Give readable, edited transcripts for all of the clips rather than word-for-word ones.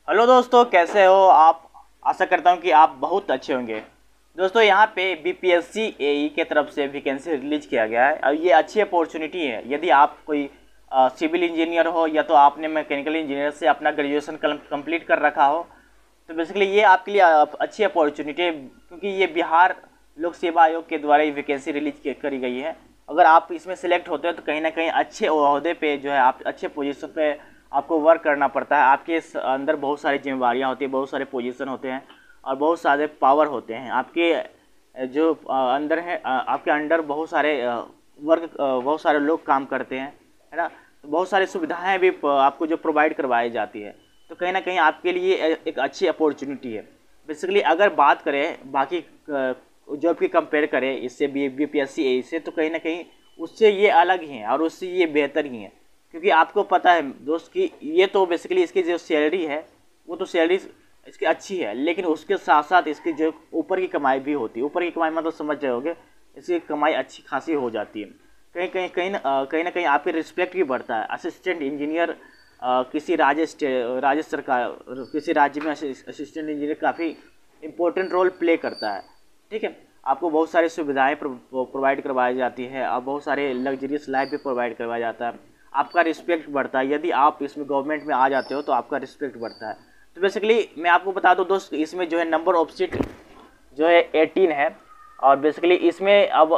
Hello दोस्तों, कैसे हो आप। आशा करता हूं कि आप बहुत अच्छे होंगे। दोस्तों यहाँ पे बीपीएससी एई के तरफ से वैकेंसी रिलीज किया गया है और ये अच्छी अपॉर्चुनिटी है। यदि आप कोई सिविल इंजीनियर हो या तो आपने मैकेनिकल इंजीनियर से अपना ग्रेजुएशन कंप्लीट कर रखा हो, तो बेसिकली ये आपके लिए अच्छी अपॉर्चुनिटी है, क्योंकि ये बिहार लोक सेवा आयोग के द्वारा ये वैकेंसी रिलीज करी गई है। अगर आप इसमें सिलेक्ट होते हो तो कहीं ना कहीं अच्छे ओहदे पे जो है आप अच्छे पोजीशन पे आपको वर्क करना पड़ता है। आपके अंदर बहुत सारी जिम्मेवारियाँ होती हैं, बहुत सारे पोजीशन होते हैं और बहुत सारे पावर होते हैं। आपके जो अंदर है, आपके अंडर बहुत सारे बहुत सारे लोग काम करते हैं, है ना। तो बहुत सारी सुविधाएं भी आपको जो प्रोवाइड करवाई जाती है, तो कहीं ना कहीं आपके लिए एक अच्छी अपॉर्चुनिटी है। बेसिकली अगर बात करें बाकी जॉब की कंपेयर करें इससे बीपीएससी एई से, तो कहीं ना कहीं उससे ये अलग ही है और उससे ये बेहतर ही है। क्योंकि आपको पता है दोस्त कि ये तो बेसिकली इसकी जो सैलरी है वो तो सैलरी इसकी अच्छी है, लेकिन उसके साथ साथ इसकी जो ऊपर की कमाई भी होती है। ऊपर की कमाई मतलब समझ जाओगे, इसकी कमाई अच्छी खासी हो जाती है। कहीं ना कहीं आपके रिस्पेक्ट भी बढ़ता है। असिस्टेंट इंजीनियर किसी राज्य सरकार किसी राज्य में असिस्टेंट इंजीनियर काफ़ी इम्पोर्टेंट रोल प्ले करता है। ठीक है, आपको बहुत सारी सुविधाएं प्रोवाइड करवाई जाती है और बहुत सारे लग्जरियस लाइफ भी प्रोवाइड करवाया जाता है। आपका रिस्पेक्ट बढ़ता है। यदि आप इसमें गवर्नमेंट में आ जाते हो तो आपका रिस्पेक्ट बढ़ता है। तो बेसिकली मैं आपको बता दूं दोस्त, इसमें जो है नंबर ऑफ सीट जो है 18 है। और बेसिकली इसमें अब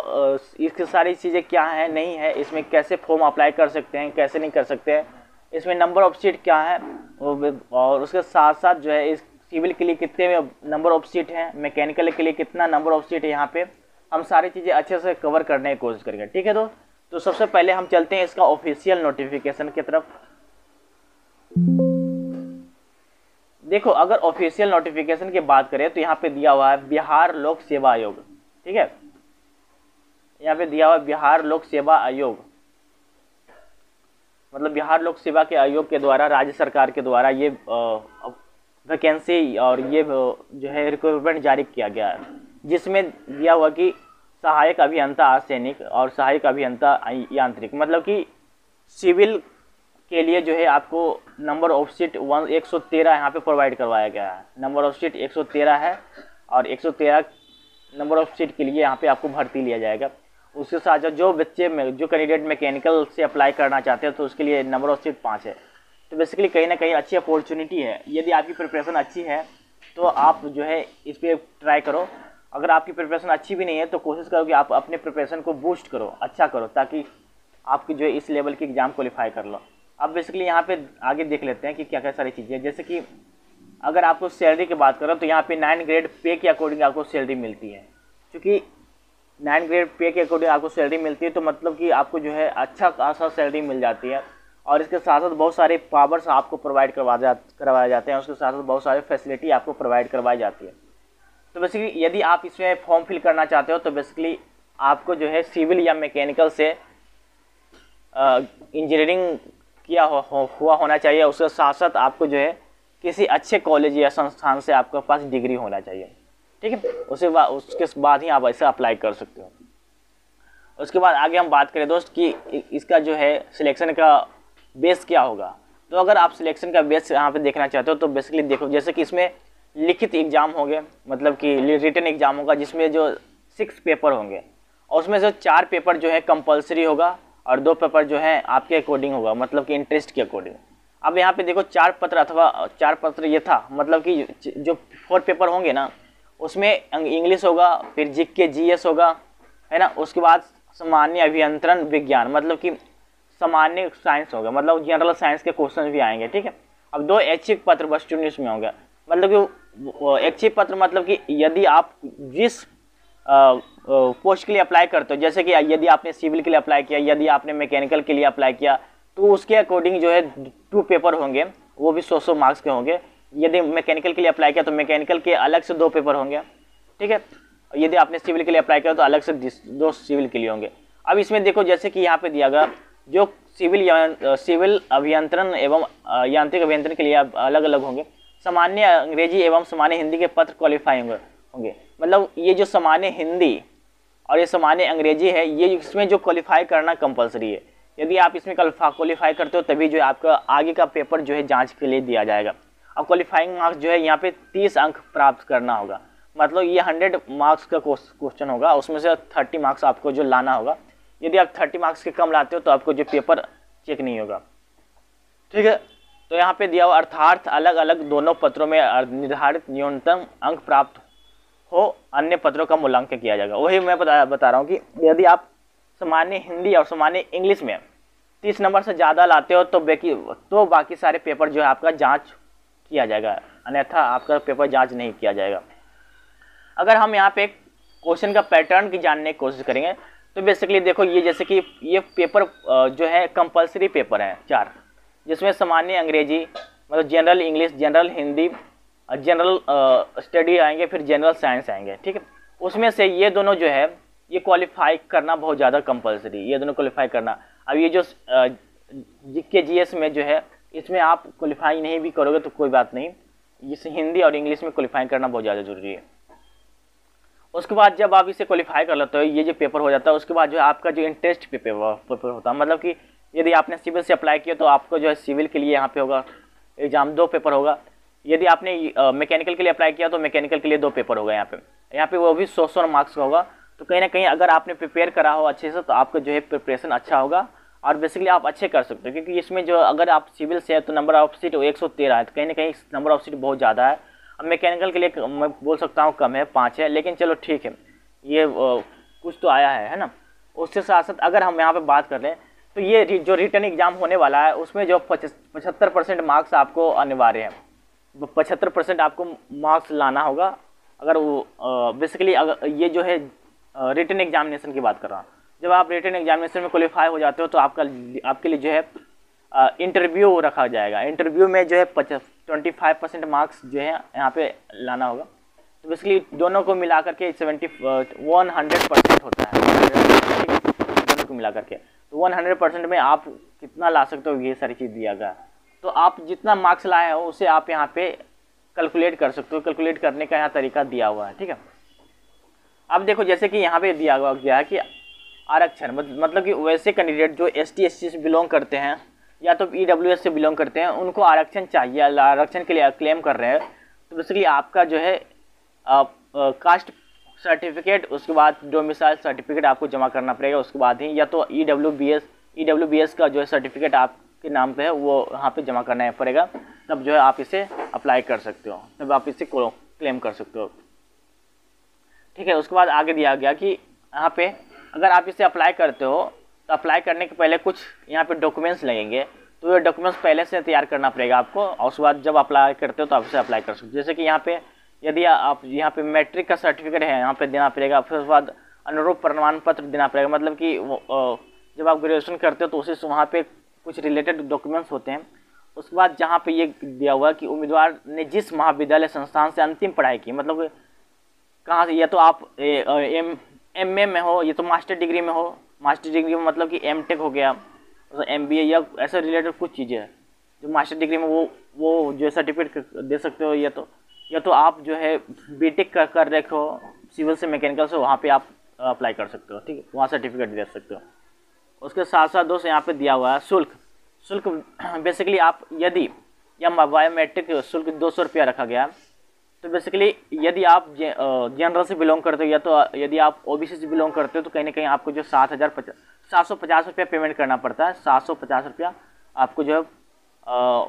इसकी सारी चीज़ें क्या है नहीं है, इसमें कैसे फॉर्म अप्लाई कर सकते हैं, कैसे नहीं कर सकते हैं, इसमें नंबर ऑफ सीट क्या है, और उसके साथ साथ जो है इस सिविल के लिए कितने नंबर ऑफ सीट हैं, मैकेनिकल के लिए कितना नंबर ऑफ सीट है, यहाँ पे हम सारी चीज़ें अच्छे से कवर करने की कोशिश करेंगे। ठीक है दोस्त, तो सबसे पहले हम चलते हैं इसका ऑफिशियल नोटिफिकेशन की तरफ। देखो, अगर ऑफिशियल नोटिफिकेशन की बात करें तो यहाँ पे दिया हुआ है बिहार लोक सेवा आयोग। ठीक है, यहाँ पे दिया हुआ है बिहार लोक सेवा आयोग, मतलब बिहार लोक सेवा के आयोग के द्वारा राज्य सरकार के द्वारा ये वैकेंसी और ये जो है रिक्रूटमेंट जारी किया गया है, जिसमें दिया हुआ कि सहायक अभियंता आर्सेनिक और सहायक अभियंता यांत्रिक, मतलब कि सिविल के लिए जो है आपको नंबर ऑफ सीट 113 यहाँ पे प्रोवाइड करवाया गया है। नंबर ऑफ सीट 113 है और 113 नंबर ऑफ सीट के लिए यहाँ पे आपको भर्ती लिया जाएगा। उसके साथ जो जो कैंडिडेट मैकेनिकल से अप्लाई करना चाहते हैं तो उसके लिए नंबर ऑफ सीट 5 है। तो बेसिकली कहीं ना कहीं अच्छी अपॉर्चुनिटी है। यदि आपकी प्रिपरेशन अच्छी है तो आप जो है इस पर ट्राई करो। अगर आपकी प्रिपरेशन अच्छी भी नहीं है तो कोशिश करो कि आप अपने प्रिपरेशन को बूस्ट करो, अच्छा करो, ताकि आपकी जो है इस लेवल की एग्ज़ाम क्वालिफाई कर लो। अब बेसिकली यहाँ पे आगे देख लेते हैं कि क्या क्या सारी चीज़ें, जैसे कि अगर आपको सैलरी की बात करो तो यहाँ पे 9 ग्रेड पे के अकॉर्डिंग आपको सैलरी मिलती है। क्योंकि 9 ग्रेड पे के अकॉर्डिंग आपको सैलरी मिलती है तो मतलब कि आपको जो है अच्छा खासा सैलरी मिल जाती है। और इसके साथ साथ बहुत सारे पावर्स आपको प्रोवाइड करवाए जाते हैं। उसके साथ साथ बहुत सारे फैसिलिटी आपको प्रोवाइड करवाई जाती है। तो बेसिकली यदि आप इसमें फॉर्म फिल करना चाहते हो तो बेसिकली आपको जो है सिविल या मैकेनिकल से इंजीनियरिंग किया हुआ होना चाहिए। उसके साथ साथ आपको जो है किसी अच्छे कॉलेज या संस्थान से आपके पास डिग्री होना चाहिए। ठीक है, उसके बाद ही आप ऐसे अप्लाई कर सकते हो। उसके बाद आगे हम बात करें दोस्त कि इसका जो है सिलेक्शन का बेस क्या होगा। तो अगर आप सिलेक्शन का बेस यहाँ पे देखना चाहते हो तो बेसिकली देखो, जैसे कि इसमें लिखित एग्ज़ाम होंगे, मतलब कि रिटन एग्ज़ाम होगा, जिसमें जो 6 पेपर होंगे और उसमें से 4 पेपर जो है कंपलसरी होगा और 2 पेपर जो है आपके अकॉर्डिंग होगा, मतलब कि इंटरेस्ट के अकॉर्डिंग। अब यहाँ पे देखो 4 पत्र ये था, मतलब कि जो 4 पेपर होंगे ना उसमें इंग्लिश होगा, फिर जीके जीएस होगा, है ना। उसके बाद सामान्य अभियंत्रण विज्ञान, मतलब कि सामान्य साइंस होगा, मतलब जनरल साइंस के क्वेश्चन भी आएंगे। ठीक है, अब 2 ऐच्छिक पत्र वेस्ट यूनिट में होंगे, मतलब कि ऐच्छिक पत्र मतलब कि यदि आप जिस पोस्ट के लिए अप्लाई करते हो, जैसे कि यदि आपने सिविल के लिए अप्लाई किया, यदि आपने मैकेनिकल के लिए अप्लाई किया, तो उसके अकॉर्डिंग जो है 2 पेपर होंगे, वो भी 100 मार्क्स के होंगे। यदि मैकेनिकल के लिए अप्लाई किया तो मैकेनिकल के अलग से 2 पेपर होंगे। ठीक है, यदि आपने सिविल के लिए अप्लाई किया तो अलग से 2 सिविल के लिए होंगे। अब इसमें देखो, जैसे कि यहाँ पे दिया गया जो सिविल अभियंत्रण एवं यांत्रिक अभियंत्रण के लिए अलग अलग होंगे। सामान्य अंग्रेजी एवं सामान्य हिंदी के पत्र क्वालिफाई होंगे, मतलब ये जो सामान्य हिंदी और ये सामान्य अंग्रेजी है, ये इसमें जो क्वालिफाई करना कंपलसरी है। यदि आप इसमें क्वालिफाई करते हो तभी जो है आपका आगे का पेपर जो है जांच के लिए दिया जाएगा। और क्वालिफाइंग मार्क्स जो है यहाँ पे 30 अंक प्राप्त करना होगा। मतलब ये 100 मार्क्स का क्वेश्चन होगा, उसमें से 30 मार्क्स आपको जो लाना होगा। यदि आप 30 मार्क्स के कम लाते हो तो आपको जो पेपर चेक नहीं होगा, ठीक है। तो यहाँ पे दिया हुआ अर्थात अलग अलग दोनों पत्रों में निर्धारित न्यूनतम अंक प्राप्त हो अन्य पत्रों का मूल्यांकन किया जाएगा। वही मैं बता रहा हूँ कि यदि आप सामान्य हिंदी और सामान्य इंग्लिश में 30 नंबर से ज़्यादा लाते हो तो बाकी सारे पेपर जो है आपका जांच किया जाएगा, अन्यथा आपका पेपर जांच नहीं किया जाएगा। अगर हम यहाँ पे क्वेश्चन का पैटर्न की जानने की कोशिश करेंगे तो बेसिकली देखो, ये जैसे कि ये पेपर जो है कंपलसरी पेपर है 4, जिसमें सामान्य अंग्रेजी मतलब general English, general Hindi, general study आएंगे, फिर जनरल साइंस आएंगे, ठीक है। उसमें से ये दोनों जो है ये क्वालिफाई करना बहुत ज़्यादा कंपलसरी, ये दोनों क्वालिफाई करना। अब ये जो जीके जीएस में जो है इसमें आप क्वालिफाई नहीं भी करोगे तो कोई बात नहीं, इस हिंदी और इंग्लिश में क्वालिफाई करना बहुत ज़्यादा जरूरी है। उसके बाद जब आप इसे क्वालिफाई कर लेते हो, ये जो पेपर हो जाता है, उसके बाद जो है आपका जो इंटरेस्ट पेपर होता है, मतलब कि यदि आपने सिविल से अप्लाई किया तो आपको जो है सिविल के लिए यहाँ पे होगा एग्जाम 2 पेपर होगा। यदि आपने मैकेनिकल के लिए अप्लाई किया तो मैकेनिकल के लिए 2 पेपर होगा। यहाँ पे वो भी 100 मार्क्स का होगा। तो कहीं ना कहीं अगर आपने प्रिपेयर करा हो अच्छे से तो आपका जो है प्रिपरेशन अच्छा होगा और बेसिकली आप अच्छे कर सकते हो, क्योंकि इसमें जो अगर आप सिविल से है तो नंबर ऑफ सीट 113 है, तो कहीं ना कहीं नंबर ऑफ सीट बहुत ज़्यादा है। अब मैकेनिकल के लिए मैं बोल सकता हूँ कम है, 5 है, लेकिन चलो ठीक है, ये कुछ तो आया है ना। उसके साथ साथ अगर हम यहाँ पे बात कर लें तो ये जो रिटर्न एग्जाम होने वाला है उसमें जो 75% मार्क्स आपको अनिवार्य है, 75% आपको मार्क्स लाना होगा। अगर वो बेसिकली अगर ये जो है रिटर्न एग्जामिनेशन की बात कर रहा हूँ, जब आप रिटर्न एग्जामिनेशन में क्वालिफाई हो जाते हो तो आपके लिए जो है इंटरव्यू रखा जाएगा। इंटरव्यू में जो है 25% मार्क्स जो है यहाँ पे लाना होगा। तो बेसिकली दोनों को मिला करके 100% होता है, दोनों को मिला करके। तो 100% में आप कितना ला सकते हो ये सारी चीज़ दिया गया। तो आप जितना मार्क्स लाए हो उसे आप यहाँ पे कैलकुलेट कर सकते हो, कैलकुलेट करने का यहाँ तरीका दिया हुआ है, ठीक है। अब देखो जैसे कि यहाँ पे दिया गया है कि आरक्षण मतलब कि वैसे कैंडिडेट जो ST SC से बिलोंग करते हैं या तो EWS से बिलोंग करते हैं उनको आरक्षण चाहिए, आरक्षण के लिए क्लेम कर रहे हैं। तो बेसिकली आपका जो है कास्ट सर्टिफिकेट, उसके बाद डोमिसाइल सर्टिफिकेट आपको जमा करना पड़ेगा। उसके बाद ही या तो EWS का जो है सर्टिफिकेट आपके नाम पे है वो यहाँ पे जमा करना पड़ेगा, तब जो है आप इसे अप्लाई कर सकते हो, तब आप इसे क्लेम कर सकते हो, ठीक है। उसके बाद आगे दिया गया कि यहाँ पे अगर आप इसे अप्लाई करते हो तो अप्लाई करने के पहले कुछ यहाँ पे डॉक्यूमेंट्स लगेंगे, तो ये डॉक्यूमेंट्स पहले से तैयार करना पड़ेगा आपको, और उसके बाद जब अप्लाई करते हो तो आप इसे अप्लाई कर सकते हो। जैसे कि यहाँ पे यदि आप यहाँ पे मैट्रिक का सर्टिफिकेट है यहाँ पे देना पड़ेगा, फिर उसके बाद अनुरूप प्रमाण पत्र देना पड़ेगा। मतलब कि जब आप ग्रेजुएशन करते हो तो उसी से वहाँ पे कुछ रिलेटेड डॉक्यूमेंट्स होते हैं। उसके बाद जहाँ पे ये दिया हुआ है कि उम्मीदवार ने जिस महाविद्यालय संस्थान से अंतिम पढ़ाई की, मतलब कहाँ से, या तो आप MA में हो, ये तो मास्टर डिग्री में हो, मास्टर डिग्री में मतलब कि MTech हो गया, MBA या ऐसे रिलेटेड कुछ चीज़ें हैं जो मास्टर डिग्री में वो जो सर्टिफिकेट दे सकते हो। या तो आप जो है BTech कर रखे हो सिविल से मैकेनिकल से, वहाँ पे आप अप्लाई कर सकते हो, ठीक है, वहाँ सर्टिफिकेट दे सकते हो। उसके साथ साथ दोस्त यहाँ पे दिया हुआ है शुल्क बेसिकली आप यदि या बायोमेट्रिक शुल्क 200 रुपया रखा गया है। तो बेसिकली यदि आप जनरल से बिलोंग करते हो या तो यदि आप OBC से बिलोंग करते हो तो कहीं ना कहीं आपको जो 750 रुपया पेमेंट करना पड़ता है। 750 रुपया आपको जो है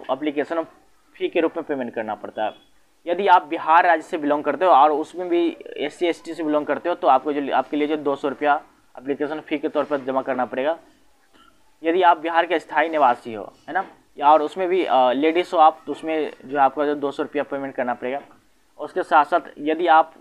एप्लीकेशन फ़ी के रूप में पेमेंट करना पड़ता है। यदि आप बिहार राज्य से बिलोंग करते हो और उसमें भी SC ST से बिलोंग करते हो तो आपको जो आपके लिए जो 200 रुपया एप्लीकेशन फ़ी के तौर पर जमा करना पड़ेगा। यदि आप बिहार के स्थायी निवासी हो, है ना, या और उसमें भी लेडीज़ हो आप, तो उसमें जो आपको जो 200 रुपया पेमेंट करना पड़ेगा। उसके साथ साथ यदि आप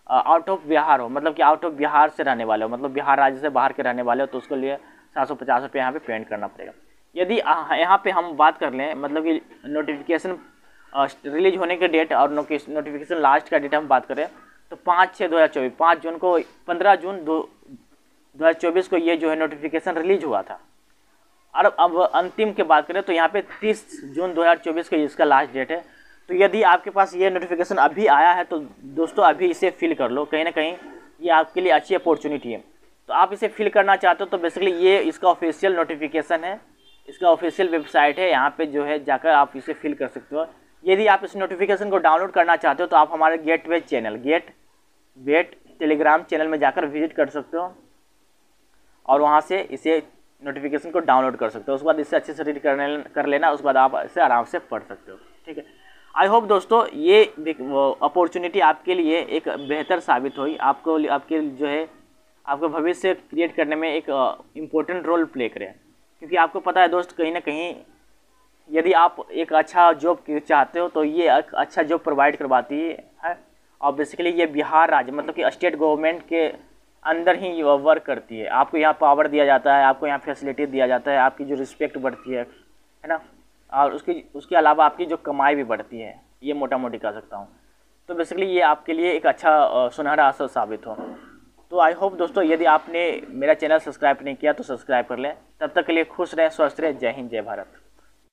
आउट ऑफ बिहार हो, मतलब कि आउट ऑफ बिहार से रहने वाले हो, मतलब बिहार राज्य से बाहर के रहने वाले हो, तो उसके लिए 750 रुपये यहाँ पे पेमेंट करना पड़ेगा। यदि यहाँ पे हम बात कर लें मतलब कि नोटिफिकेशन रिलीज होने के डेट और नोटिफिकेशन लास्ट का डेट हम बात करें तो 5/6/2024, 5 जून को 15 जून 2024 को ये जो है नोटिफिकेशन रिलीज हुआ था। और अब अंतिम की बात करें तो यहाँ पे 30 जून 2024 को इसका लास्ट डेट है। तो यदि आपके पास ये नोटिफिकेशन अभी आया है तो दोस्तों अभी इसे फिल कर लो, कहीं ना कहीं ये आपके लिए अच्छी अपॉर्चुनिटी है। तो आप इसे फिल करना चाहते हो तो बेसिकली ये इसका ऑफिशियल नोटिफिकेशन है, इसका ऑफिशियल वेबसाइट है, यहाँ पे जो है जाकर आप इसे फिल कर सकते हो। यदि आप इस नोटिफिकेशन को डाउनलोड करना चाहते हो तो आप हमारे gateway channel get Telegram channel में जाकर विजिट कर सकते हो और वहाँ से इसे नोटिफिकेशन को डाउनलोड कर सकते हो। उसके बाद इसे अच्छे से रीड कर लेना, उसके बाद आप इसे आराम से पढ़ सकते हो। ठीक है, आई होप दोस्तों ये अपॉर्चुनिटी आपके लिए एक बेहतर साबित हुई, आपके जो है आपका भविष्य क्रिएट करने में एक इम्पोर्टेंट रोल प्ले करे। क्योंकि आपको पता है दोस्त, कहीं ना कहीं यदि आप एक अच्छा जॉब चाहते हो तो ये एक अच्छा जॉब प्रोवाइड करवाती है। और बेसिकली ये बिहार राज्य मतलब कि स्टेट गवर्नमेंट के अंदर ही वर्क करती है। आपको यहाँ पावर दिया जाता है, आपको यहाँ फैसिलिटी दिया जाता है, आपकी जो रिस्पेक्ट बढ़ती है ना, और उसके अलावा आपकी जो कमाई भी बढ़ती है, ये मोटा मोटी कह सकता हूँ। तो बेसिकली ये आपके लिए एक अच्छा सुनहरा अवसर साबित हो। तो आई होप दोस्तों यदि आपने मेरा चैनल सब्सक्राइब नहीं किया तो सब्सक्राइब कर लें। तब तक के लिए खुश रहें, स्वस्थ रहें। जय हिंद, जय भारत।